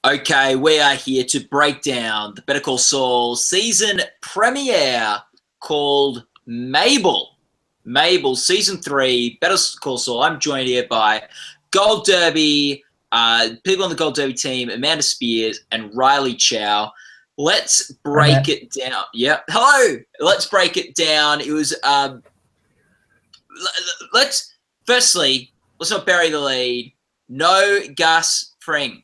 Okay, we are here to break down the Better Call Saul season premiere called Mabel. Mabel, season 3, Better Call Saul. I'm joined here by Gold Derby, people on the Gold Derby team, Amanda Spears and Riley Chow. Let's break it down. Yeah, hello. Let's break it down. It was, let's not bury the lead. No Gus Fring.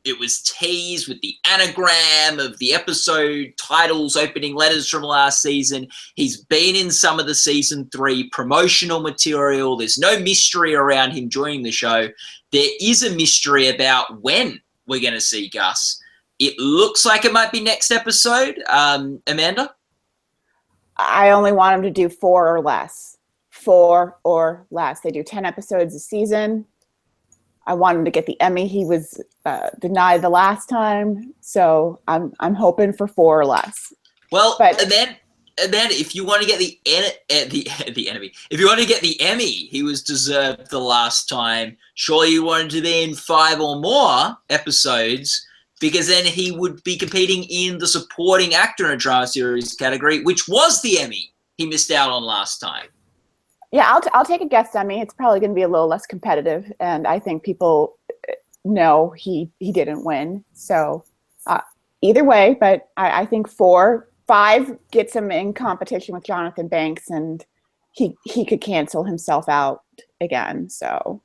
It was teased with the anagram of the episode titles, opening letters from last season. He's been in some of the season 3 promotional material. There's no mystery around him joining the show. There is a mystery about when we're going to see Gus. It looks like it might be next episode. Amanda? I only want him to do 4 or less. 4 or less. They do 10 episodes a season. I want him to get the Emmy. He was denied the last time, so I'm hoping for 4 or less. Well, and then if you want to get the enemy, if you want to get the Emmy, he was deserved the last time. Surely you wanted to be in 5 or more episodes, because then he would be competing in the supporting actor in a drama series category, which was the Emmy he missed out on last time. Yeah, I'll take a guess, Emmy. It's probably going to be a little less competitive, and I think people know he didn't win. So either way, but I think 4, 5 gets him in competition with Jonathan Banks, and he could cancel himself out again. So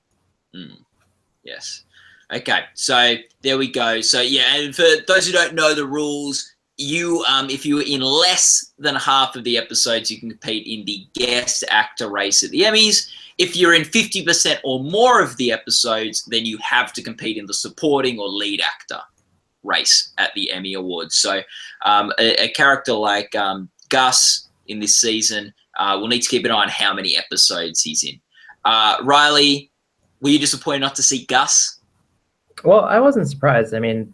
yes, okay. So there we go. So yeah, and for those who don't know the rules, you if you were in less than half of the episodes, you can compete in the guest actor race at the Emmys. If you're in 50% or more of the episodes, then you have to compete in the supporting or lead actor race at the Emmy Awards. So a character like Gus in this season will need to keep an eye on how many episodes he's in. Riley, were you disappointed not to see Gus? Well, I wasn't surprised. I mean,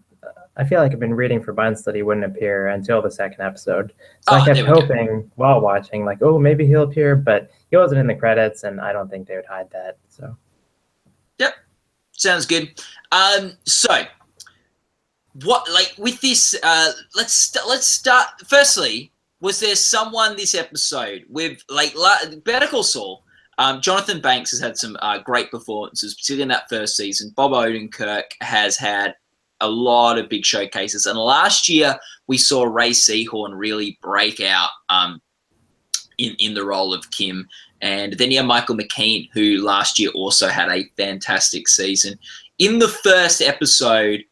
I feel like I've been reading for months that he wouldn't appear until the second episode. So I kept hoping while watching, like, oh, maybe he'll appear, but he wasn't in the credits, and I don't think they would hide that. So, yep, sounds good. So, what, like, with this? Let's start. Firstly, was there someone this episode with, like, Better Call Saul? Jonathan Banks has had some great performances, particularly in that first season. Bob Odenkirk has had a lot of big showcases, and last year we saw Ray Seahorn really break out in the role of Kim, and then you have Michael McKean, who last year also had a fantastic season. In the first episode,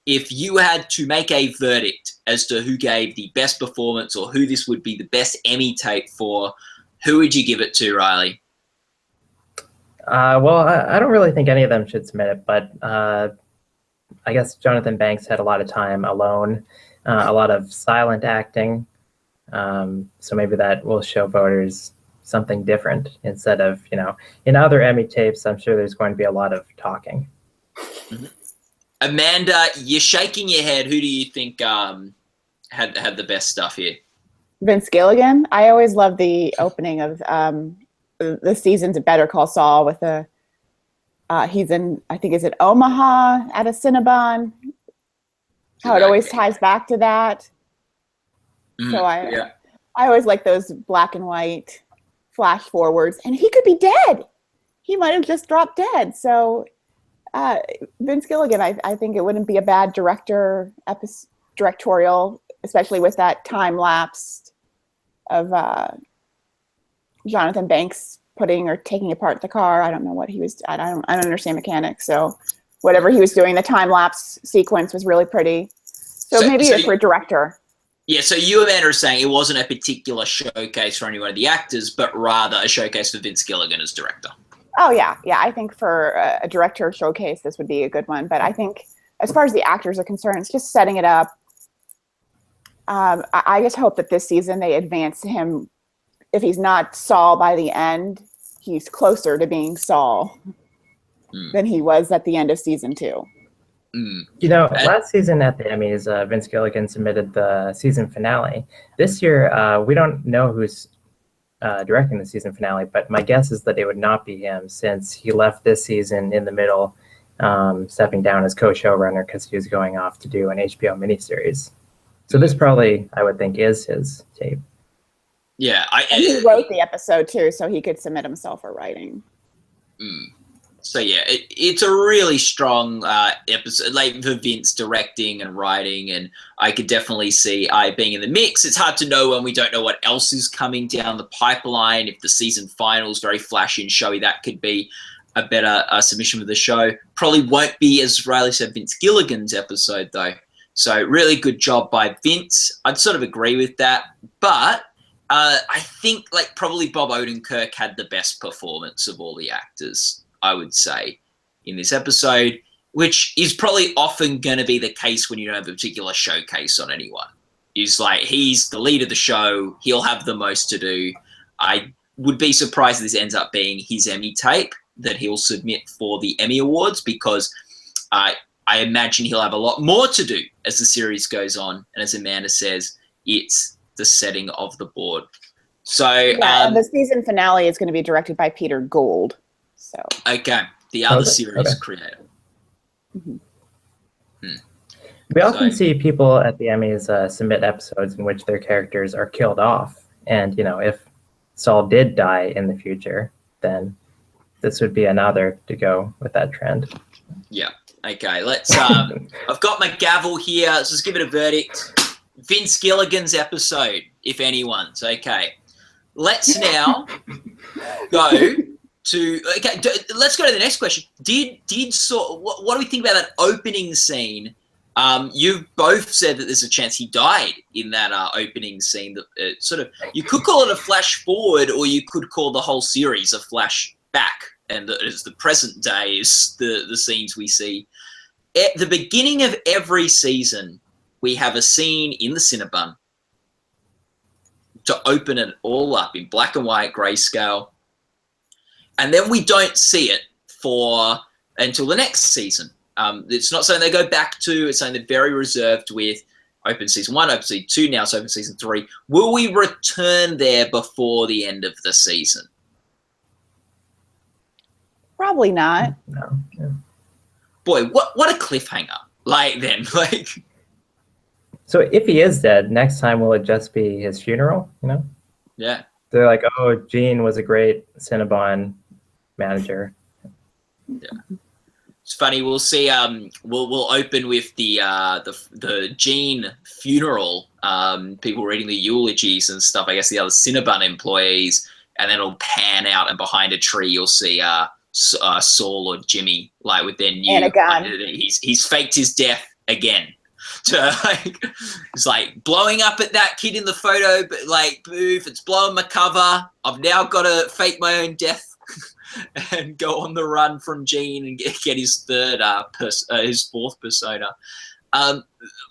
if you had to make a verdict as to who gave the best performance or who this would be the best Emmy tape for, who would you give it to, Riley? Well, I don't really think any of them should submit it, but I guess Jonathan Banks had a lot of time alone, a lot of silent acting. So maybe that will show voters something different instead of, in other Emmy tapes, I'm sure there's going to be a lot of talking. Amanda, you're shaking your head. Who do you think had the best stuff here? Vince Gilligan. I always love the opening of the seasons of Better Call Saul with he's in, I think, is it Omaha at a Cinnabon? How it always ties back to that. So I always like those black and white flash forwards. And he could be dead. He might have just dropped dead. So Vince Gilligan, I think it wouldn't be a bad directorial, especially with that time lapse of Jonathan Banks putting or taking apart the car. I don't know what he was. I don't understand mechanics. So whatever he was doing, the time lapse sequence was really pretty. So maybe it's for a director. Yeah. So you, Amanda, are saying it wasn't a particular showcase for any one of the actors, but rather a showcase for Vince Gilligan as director. Oh yeah. I think for a director showcase, this would be a good one. But I think as far as the actors are concerned, it's just setting it up. I just hope that this season they advance him. If he's not Saul by the end, he's closer to being Saul than he was at the end of season 2. Last season at the Emmys, Vince Gilligan submitted the season finale. This year, we don't know who's directing the season finale, but my guess is that it would not be him, since he left this season in the middle stepping down as co-showrunner because he was going off to do an HBO miniseries. So this probably, I would think, is his tape. Yeah, and he wrote the episode too, so he could submit himself for writing. So yeah, it's a really strong episode, like for Vince directing and writing, and I could definitely see I being in the mix. It's hard to know when we don't know what else is coming down the pipeline. If the season final is very flashy and showy, that could be a better submission for the show. Probably won't be, as Riley said, Vince Gilligan's episode though. So really good job by Vince. I'd sort of agree with that, but I think like probably Bob Odenkirk had the best performance of all the actors, I would say, in this episode, which is probably often going to be the case when you don't have a particular showcase on anyone. He's the lead of the show. He'll have the most to do. I would be surprised if this ends up being his Emmy tape that he'll submit for the Emmy Awards, because I imagine he'll have a lot more to do as the series goes on. And as Amanda says, it's the setting of the board. So yeah, and the season finale is going to be directed by Peter Gould. So okay, the other series creator. We often see people at the Emmys submit episodes in which their characters are killed off, and if Saul did die in the future, then this would be another to go with that trend. Yeah. Okay. Let's. I've got my gavel here. Let's just give it a verdict. Vince Gilligan's episode, if anyone's okay. Let's now go to. Okay, let's go to the next question. Did Saul? What do we think about that opening scene? You've both said that there's a chance he died in that opening scene. That sort of, you could call it a flash forward, or you could call the whole series a flash back, and it's the present day is the scenes we see. At the beginning of every season, we have a scene in the Cinnabon to open it all up in black and white grayscale. And then we don't see it until the next season. It's not something they go back to. It's something they're very reserved with. Open season 1, open season 2, now it's open season 3. Will we return there before the end of the season? Probably not. No. Yeah. Boy, what a cliffhanger. So if he is dead, next time will it just be his funeral? Yeah. They're like, oh, Gene was a great Cinnabon manager. Yeah. It's funny. We'll see. We'll open with the Gene funeral. People reading the eulogies and stuff. I guess the other Cinnabon employees, and then it'll pan out, and behind a tree you'll see Saul or Jimmy, like with their new. And a gun. He's faked his death again. It's like blowing up at that kid in the photo, but like, boof, it's blowing my cover. I've now got to fake my own death and go on the run from Gene and get his his fourth persona.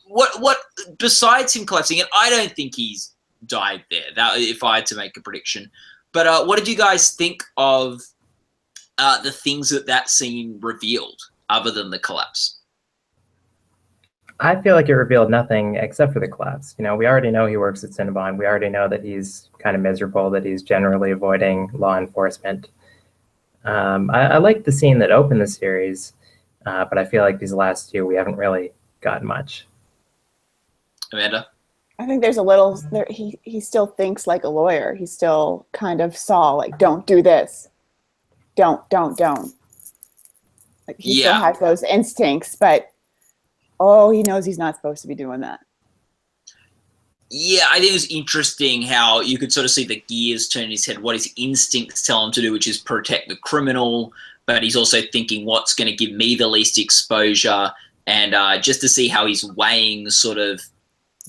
What besides him collapsing, and I don't think he's died there. That if I had to make a prediction, but what did you guys think of the things that scene revealed other than the collapse? I feel like it revealed nothing except for the collapse. We already know he works at Cinnabon. We already know that he's kind of miserable, that he's generally avoiding law enforcement. I like the scene that opened the series, but I feel like these last two, we haven't really gotten much. Amanda? I think there's a little, he still thinks like a lawyer. He still kind of saw, like, don't do this. Don't. Like, he still has those instincts, but he knows he's not supposed to be doing that. Yeah, I think it was interesting how you could sort of see the gears turn in his head, what his instincts tell him to do, which is protect the criminal, but he's also thinking what's going to give me the least exposure, and just to see how he's weighing sort of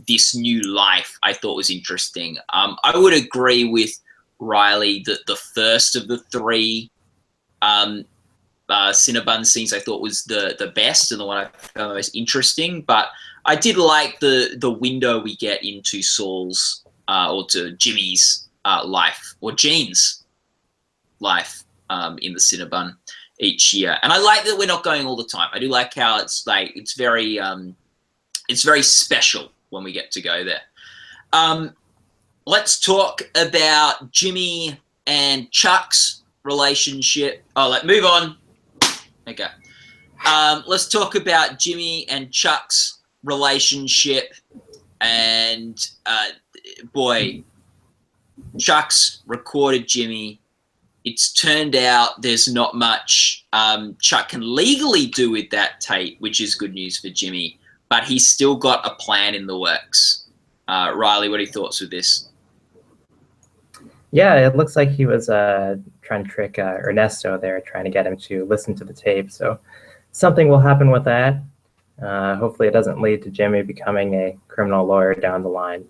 this new life, I thought was interesting. I would agree with Riley that the first of the three Cinnabon scenes I thought was the best and the one I found the most interesting, but I did like the window we get into Saul's or to Jimmy's life, or Gene's life in the Cinnabon each year. And I like that we're not going all the time. I do like how it's very special when we get to go there. Let's talk about Jimmy and Chuck's relationship. Move on. Okay. Let's talk about Jimmy and Chuck's relationship. And boy, Chuck's recorded Jimmy. It's turned out there's not much Chuck can legally do with that tape, which is good news for Jimmy. But he's still got a plan in the works. Riley, what are your thoughts with this? Yeah, it looks like he was trying to trick Ernesto there, trying to get him to listen to the tape. So something will happen with that. Hopefully it doesn't lead to Jimmy becoming a criminal lawyer down the line.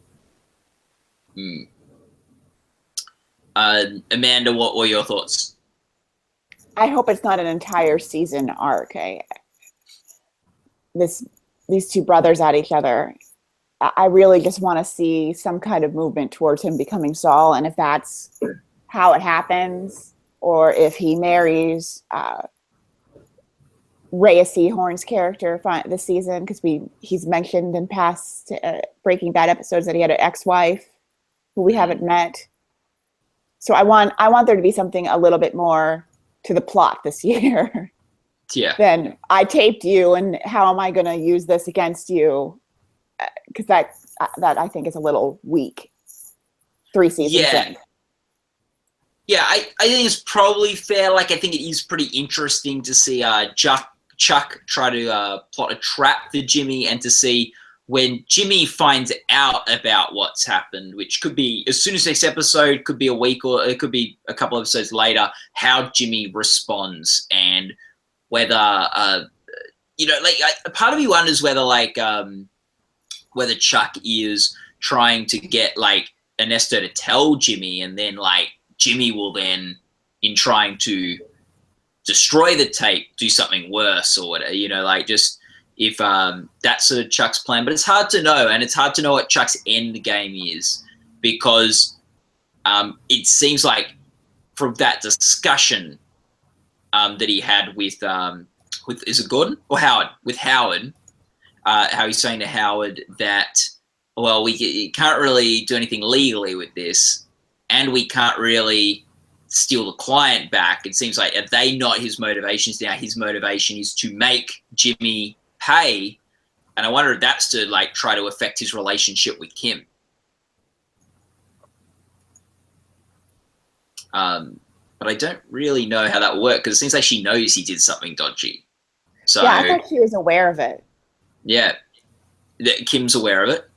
Amanda, what were your thoughts? I hope it's not an entire season arc. These two brothers at each other. I really just want to see some kind of movement towards him becoming Saul, and if that's how it happens, or if he marries Rhea Seahorn's character this season, because he's mentioned in past Breaking Bad episodes that he had an ex-wife who we haven't met. So I want there to be something a little bit more to the plot this year. Yeah. Then I taped you, and how am I going to use this against you? Because that I think is a little weak. 3 seasons in. Yeah, I think it's probably fair. Like, I think it is pretty interesting to see Chuck try to plot a trap for Jimmy, and to see when Jimmy finds out about what's happened, which could be as soon as this episode, could be a week, or it could be a couple episodes later, how Jimmy responds, and whether, part of me wonders whether, whether Chuck is trying to get, Ernesto to tell Jimmy, and then, Jimmy will then, in trying to destroy the tape, do something worse or whatever, just if that's sort of Chuck's plan. But it's hard to know, and it's hard to know what Chuck's end game is, because it seems like from that discussion that he had with is it Gordon or Howard? With Howard, how he's saying to Howard that, well, we can't really do anything legally with this, and we can't really steal the client back. It seems like, are they not his motivations now? His motivation is to make Jimmy pay, and I wonder if that's to try to affect his relationship with Kim. But I don't really know how that would work, because it seems like she knows he did something dodgy. So yeah, I thought she was aware of it. Yeah, that Kim's aware of it.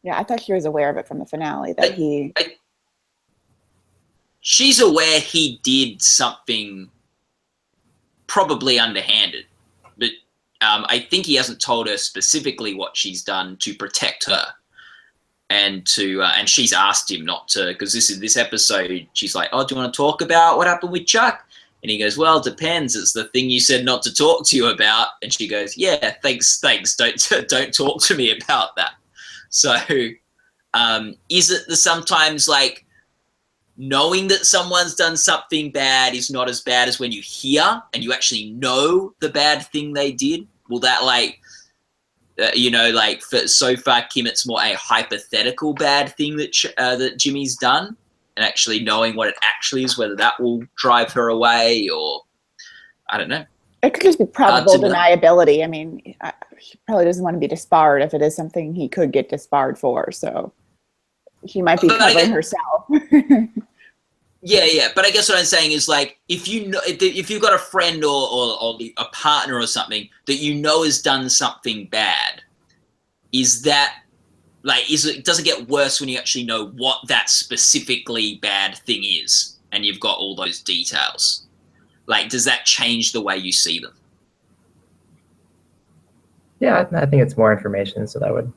Yeah, I thought she was aware of it from the finale, that she's aware he did something probably underhanded, but I think he hasn't told her specifically what she's done to protect her, and she's asked him not to, because this episode, she's like, "Oh, do you want to talk about what happened with Chuck?" And he goes, "Well, it depends. It's the thing you said not to talk to you about." And she goes, "Yeah, thanks. Don't talk to me about that." So, is it sometimes knowing that someone's done something bad is not as bad as when you hear and you actually know the bad thing they did? Will that for so far, Kim, it's more a hypothetical bad thing that Jimmy's done, and actually knowing what it actually is, whether that will drive her away, or I don't know. It could just be probable deniability. I mean, he probably doesn't want to be disbarred if it is something he could get disbarred for. So she might be covering herself. Yeah. But I guess what I'm saying is, if you've got a friend or a partner or something that you know has done something bad, is that does it get worse when you actually know what that specifically bad thing is, and you've got all those details? Does that change the way you see them? Yeah, I think it's more information, so that would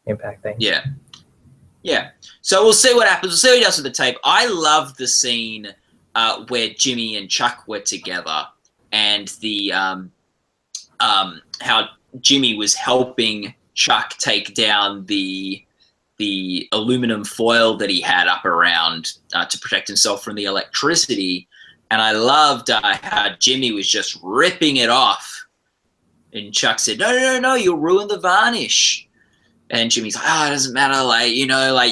impact things. Yeah. So we'll see what happens. We'll see what he does with the tape. I love the scene where Jimmy and Chuck were together, and the how Jimmy was helping Chuck take down the aluminum foil that he had up around to protect himself from the electricity. And I loved how Jimmy was just ripping it off. And Chuck said, no, you'll ruin the varnish. And Jimmy's like, it doesn't matter. You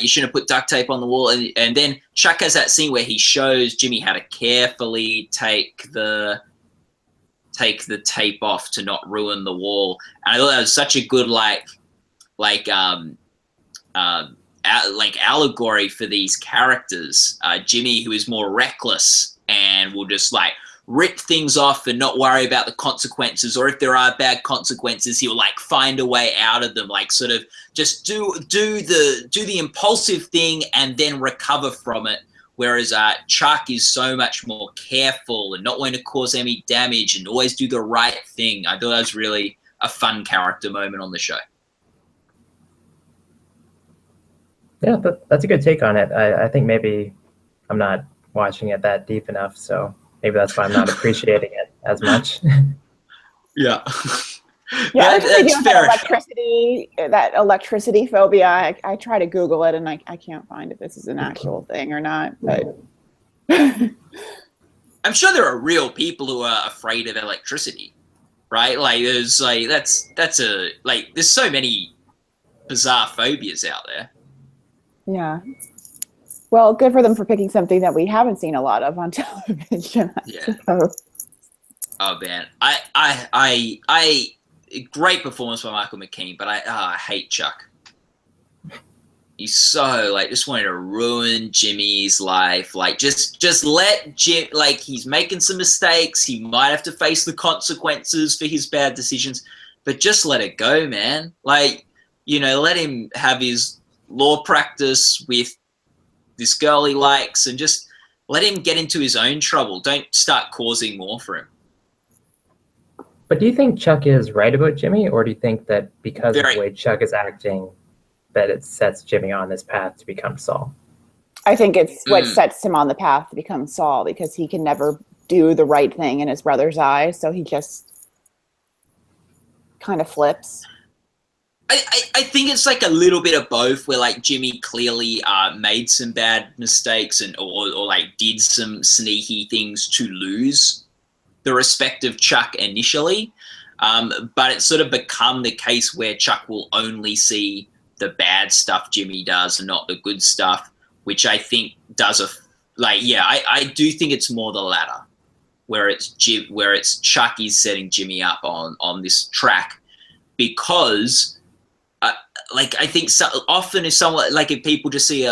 shouldn't have put duct tape on the wall. And then Chuck has that scene where he shows Jimmy how to carefully take the take the tape off to not ruin the wall. And I thought that was such a good allegory for these characters. Jimmy, who is more reckless and will just like rip things off and not worry about the consequences, or if there are bad consequences, he'll like find a way out of them, like sort of just do the impulsive thing and then recover from it. Whereas Chuck is so much more careful and not wanting to cause any damage and always do the right thing. I thought that was really a fun character moment on the show. Yeah, that's a good take on it. I think maybe I'm not watching it that deep enough, so maybe that's why I'm not appreciating it as much. Yeah. Yeah, that's fair. That electricity phobia. I try to Google it, and I can't find if this is an actual thing or not. But I'm sure there are real people who are afraid of electricity, right? Like there's like there's so many bizarre phobias out there. Yeah. Well, good for them for picking something that we haven't seen a lot of on television. Yeah. Oh man, I great performance by Michael McKean, but I hate Chuck. He's so like just wanting to ruin Jimmy's life. Like just let Jim, like he's making some mistakes. He might have to face the consequences for his bad decisions, but just let it go, man. Like, you know, let him have his law practice with this girl he likes and just let him get into his own trouble. Don't start causing more for him. But do you think Chuck is right about Jimmy, or do you think that because of the way Chuck is acting, that it sets Jimmy on this path to become Saul? I think it's what sets him on the path to become Saul, because he can never do the right thing in his brother's eyes, so he just kind of flips. I think it's like a little bit of both, where like Jimmy clearly made some bad mistakes and or like did some sneaky things to lose the respect of Chuck initially, but it's sort of become the case where Chuck will only see the bad stuff Jimmy does and not the good stuff, which I think does I do think it's more the latter, where it's Chuck is setting Jimmy up on this track, because I think so often if people just see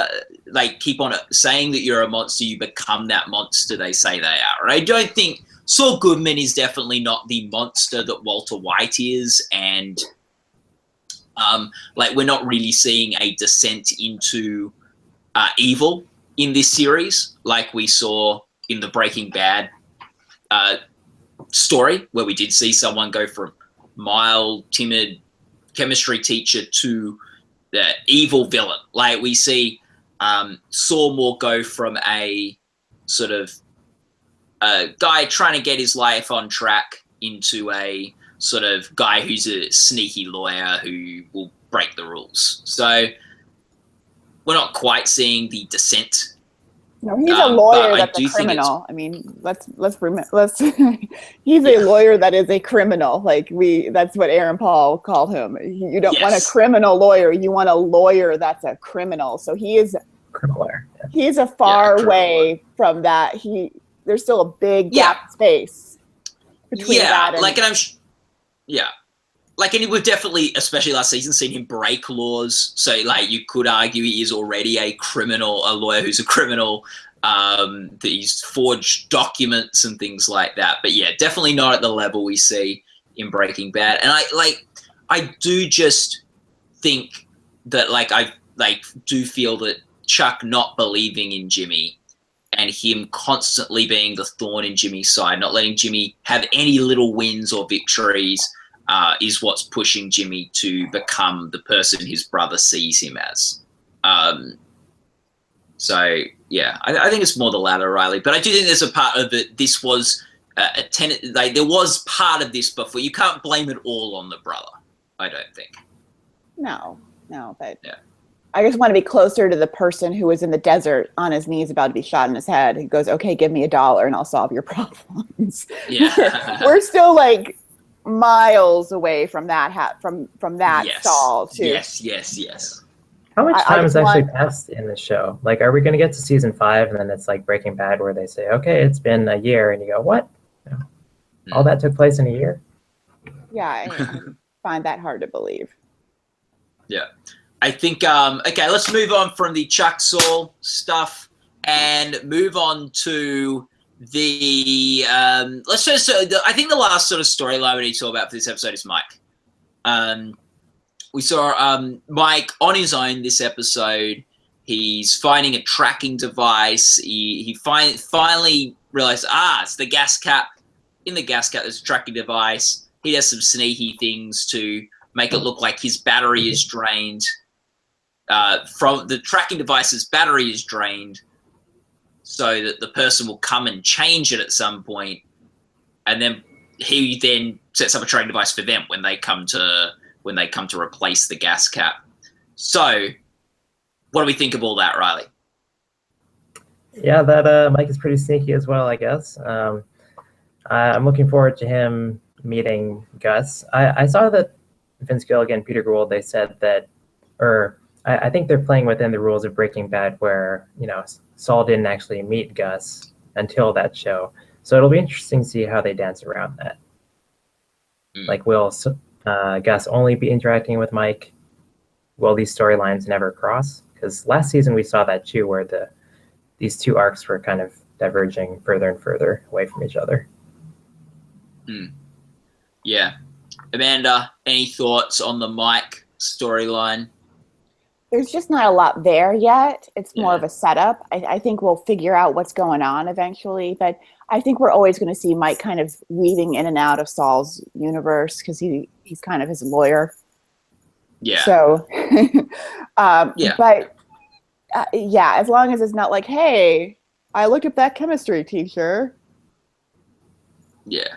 keep on saying that you're a monster, you become that monster they say they are. I don't think Saul Goodman is definitely not the monster that Walter White is, and we're not really seeing a descent into evil in this series like we saw in the Breaking Bad story, where we did see someone go from mild, timid chemistry teacher to the evil villain. Like we see Saul more go from a sort of guy trying to get his life on track into a sort of guy who's a sneaky lawyer who will break the rules. So we're not quite seeing the descent. No, he's a lawyer that's a criminal. I mean, let's he's a lawyer that is a criminal. That's what Aaron Paul called him. You don't want a criminal lawyer, you want a lawyer that's a criminal. So he is criminal lawyer. Yeah. He's a far way from that. There's still a big gap space between that and and we've definitely, especially last season, seen him break laws. So, you could argue he is already a lawyer who's a criminal, that he's forged documents and things like that. But yeah, definitely not at the level we see in Breaking Bad. And I do just think that, I do feel that Chuck not believing in Jimmy and him constantly being the thorn in Jimmy's side, not letting Jimmy have any little wins or victories, is what's pushing Jimmy to become the person his brother sees him as. I think it's more the latter, Riley. But I do think there's a part of it. This was there was part of this before. You can't blame it all on the brother, I don't think. No, but I just want to be closer to the person who was in the desert on his knees about to be shot in his head. He goes, "Okay, give me $1 and I'll solve your problems." Yeah, we're still miles away from that from that Saul too. Yes. How much time has actually passed in the show? Are we going to get to season 5 and then it's like Breaking Bad where they say, "Okay, it's been a year," and you go, "What?" No. All that took place in a year? Yeah, I find that hard to believe. Yeah. I think, okay, let's move on from the Chuck Saul stuff and move on to the, let's just, I think the last sort of storyline we need to talk about for this episode is Mike. We saw Mike on his own this episode. He's finding a tracking device. He finally realized, it's the gas cap. In the gas cap, there's a tracking device. He does some sneaky things to make it look like his battery is drained. From the tracking device's battery is drained, so that the person will come and change it at some point, and then he then sets up a tracking device for them when they come to replace the gas cap. So, what do we think of all that, Riley? Yeah, that Mike is pretty sneaky as well, I guess. I'm looking forward to him meeting Gus. I saw that Vince Gilligan, Peter Gould, they said that, or I think they're playing within the rules of Breaking Bad, where Saul didn't actually meet Gus until that show. So it'll be interesting to see how they dance around that. Like, will Gus only be interacting with Mike? Will these storylines never cross? Because last season we saw that too, where these two arcs were kind of diverging further and further away from each other. Yeah. Amanda, any thoughts on the Mike storyline? There's just not a lot there yet. It's more of a setup. I think we'll figure out what's going on eventually, but I think we're always going to see Mike kind of weaving in and out of Saul's universe because he's kind of his lawyer. Yeah. So, but as long as it's not like, hey, I looked up that chemistry teacher. Yeah.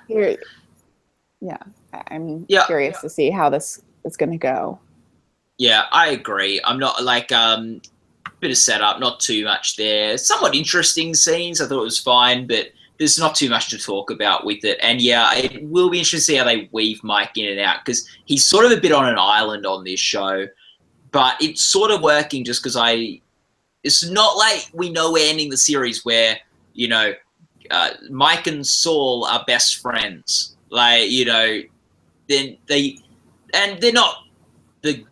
I'm curious to see how this is going to go. Yeah, I agree. I'm not like bit of setup, not too much there. Somewhat interesting scenes. I thought it was fine, but there's not too much to talk about with it. And yeah, it will be interesting to see how they weave Mike in and out because he's sort of a bit on an island on this show, but it's sort of working just because it's not like we know we're ending the series where Mike and Saul are best friends. Like then they're not the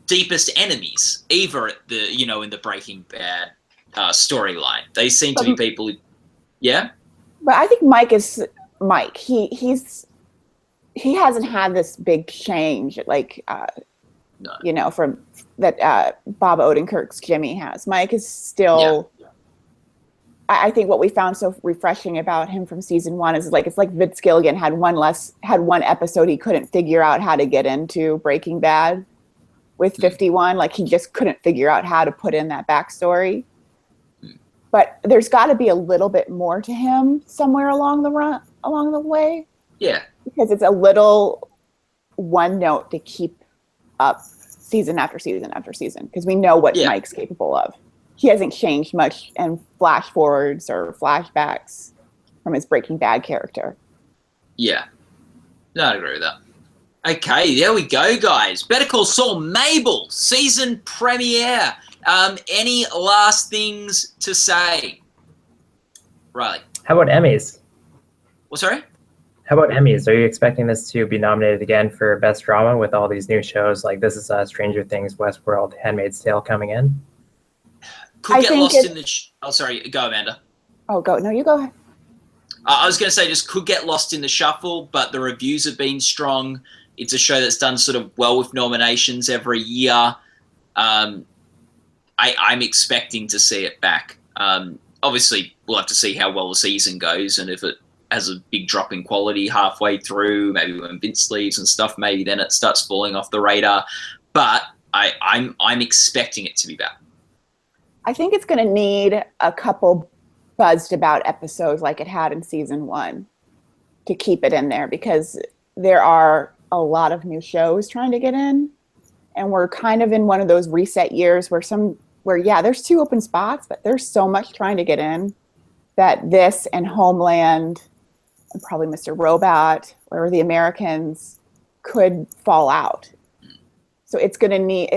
deepest enemies either at the in the Breaking Bad storyline. They seem to be people who, but I think Mike is Mike. He hasn't had this big change like from that Bob Odenkirk's Jimmy has. Mike is still I think what we found so refreshing about him from season 1 is it's like Vince Gilligan had one episode he couldn't figure out how to get into Breaking Bad with 51. Like he just couldn't figure out how to put in that backstory. But there's got to be a little bit more to him somewhere along the way. Yeah. Because it's a little one note to keep up season after season after season because we know what Mike's capable of. He hasn't changed much in flash forwards or flashbacks from his Breaking Bad character. Yeah. No, I agree with that. Okay, there we go, guys. Better Call Saul, Mabel, season premiere. Any last things to say? Riley. How about Emmys? Well, sorry? How about Emmys? Are you expecting this to be nominated again for Best Drama with all these new shows like This Is Us, Stranger Things, Westworld, Handmaid's Tale coming in? Could get lost in the... Oh, sorry. Go, Amanda. Oh, go. No, you go ahead. I was going to say just could get lost in the shuffle, but the reviews have been strong. It's a show that's done sort of well with nominations every year. I'm expecting to see it back. Obviously, we'll have to see how well the season goes, and if it has a big drop in quality halfway through, maybe when Vince leaves and stuff, maybe then it starts falling off the radar. But I'm expecting it to be back. I think it's going to need a couple buzzed about episodes like it had in season 1 to keep it in there because there are a lot of new shows trying to get in, and we're kind of in one of those reset years where there's 2 open spots, but there's so much trying to get in that this and Homeland and probably Mr. Robot or The Americans could fall out. So it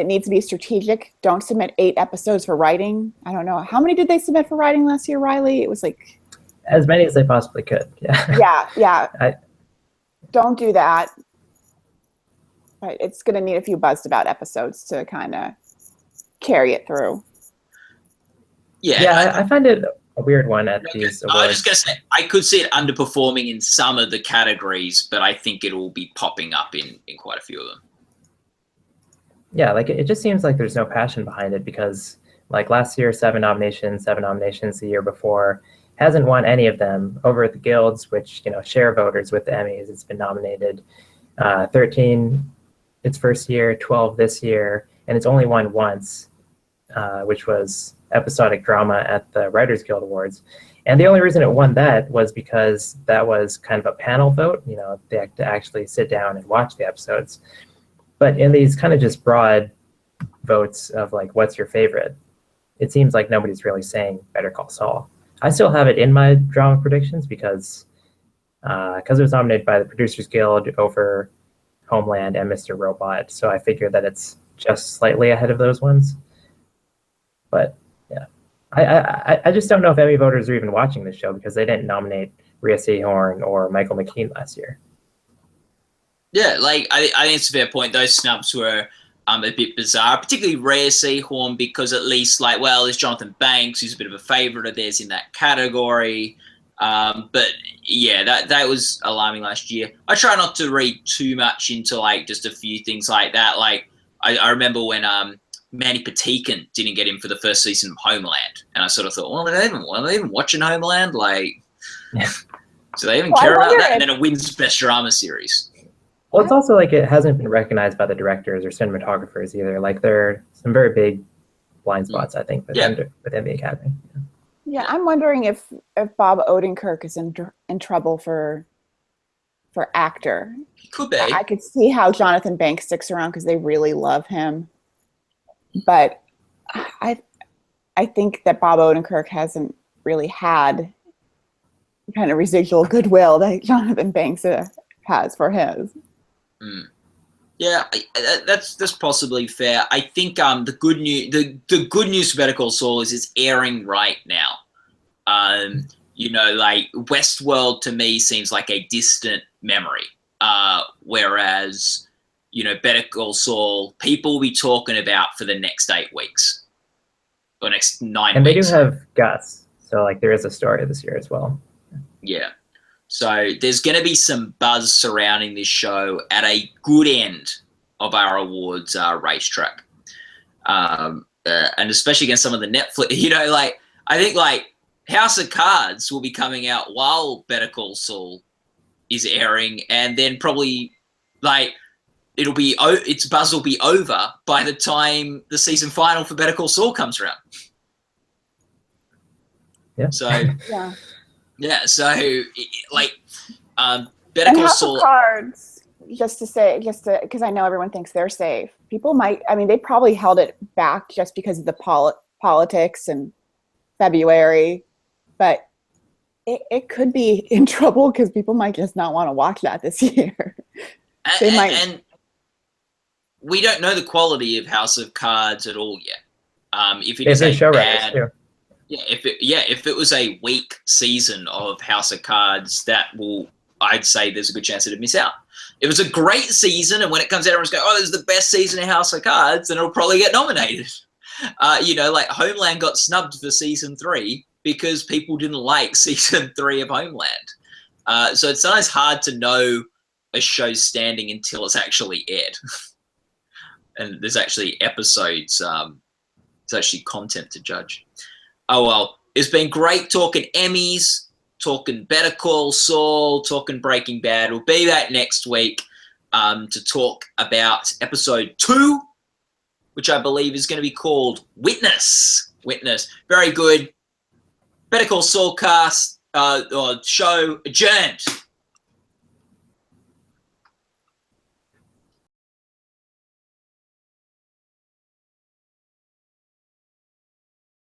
needs to be strategic. Don't submit 8 episodes for writing. I don't know. How many did they submit for writing last year, Riley? It was like... As many as they possibly could, yeah. Yeah. don't do that. But it's going to need a few buzzed about episodes to kind of carry it through. Yeah, I find it a weird one at these awards. I was just going to say, I could see it underperforming in some of the categories, but I think it will be popping up in quite a few of them. Yeah, like it just seems like there's no passion behind it because like last year, 7 nominations the year before, hasn't won any of them over at the guilds, which, share voters with the Emmys. It's been nominated 13 its first year, 12 this year, and it's only won once, which was episodic drama at the Writers Guild Awards. And the only reason it won that was because that was kind of a panel vote. They had to actually sit down and watch the episodes. But in these kind of just broad votes of like, what's your favorite? It seems like nobody's really saying Better Call Saul. I still have it in my drama predictions because it was nominated by the Producers Guild over Homeland and Mr. Robot. So I figure that it's just slightly ahead of those ones. But yeah, I just don't know if Emmy voters are even watching this show because they didn't nominate Rhea Seehorn or Michael McKean last year. Yeah, like I think it's a fair point. Those snubs were a bit bizarre, particularly Rhea Seehorn, because at least there's Jonathan Banks, who's a bit of a favorite of theirs in that category. But yeah, that was alarming last year. I try not to read too much into just a few things like that. Like I remember when Mandy Patinkin didn't get in for the first season of Homeland, and I sort of thought, well, are they even watching Homeland? So they even care about that? And then it wins Best Drama Series. Well, it's also like it hasn't been recognized by the directors or cinematographers either. Like there are some very big blind spots, I think, with Emmy Academy. Yeah, I'm wondering if Bob Odenkirk is in trouble for actor. He could be. I could see how Jonathan Banks sticks around because they really love him, but I think that Bob Odenkirk hasn't really had the kind of residual goodwill that Jonathan Banks has for his. Yeah, that's possibly fair. I think the good news for Better Call Saul is it's airing right now. Westworld to me seems like a distant memory, whereas Better Call Saul people will be talking about for the next 8 weeks or next 9 weeks. And they do have Gus, so there is a story this year as well. Yeah. So there's going to be some buzz surrounding this show at a good end of our awards racetrack, and especially against some of the Netflix. I think House of Cards will be coming out while Better Call Saul is airing, and then probably its buzz will be over by the time the season final for Better Call Saul comes around. Yeah. So yeah. Yeah, so Better And Call House Saul. of Cards, because I know everyone thinks they're safe. People they probably held it back just because of the politics and February, but it could be in trouble because people might just not want to watch that this year. And we don't know the quality of House of Cards at all yet. If it is a show bad, too. If it was a weak season of House of Cards, I'd say there's a good chance it'd miss out. If it's a great season, and when it comes out, everyone's going, "Oh, this is the best season of House of Cards," then it'll probably get nominated. Homeland got snubbed for season 3 because people didn't like season 3 of Homeland. So it's sometimes hard to know a show's standing until it's actually aired, and there's actually episodes. It's actually content to judge. Oh, well, it's been great talking Emmys, talking Better Call Saul, talking Breaking Bad. We'll be back next week to talk about episode 2, which I believe is going to be called Witness. Very good. Better Call Saul cast or show adjourned.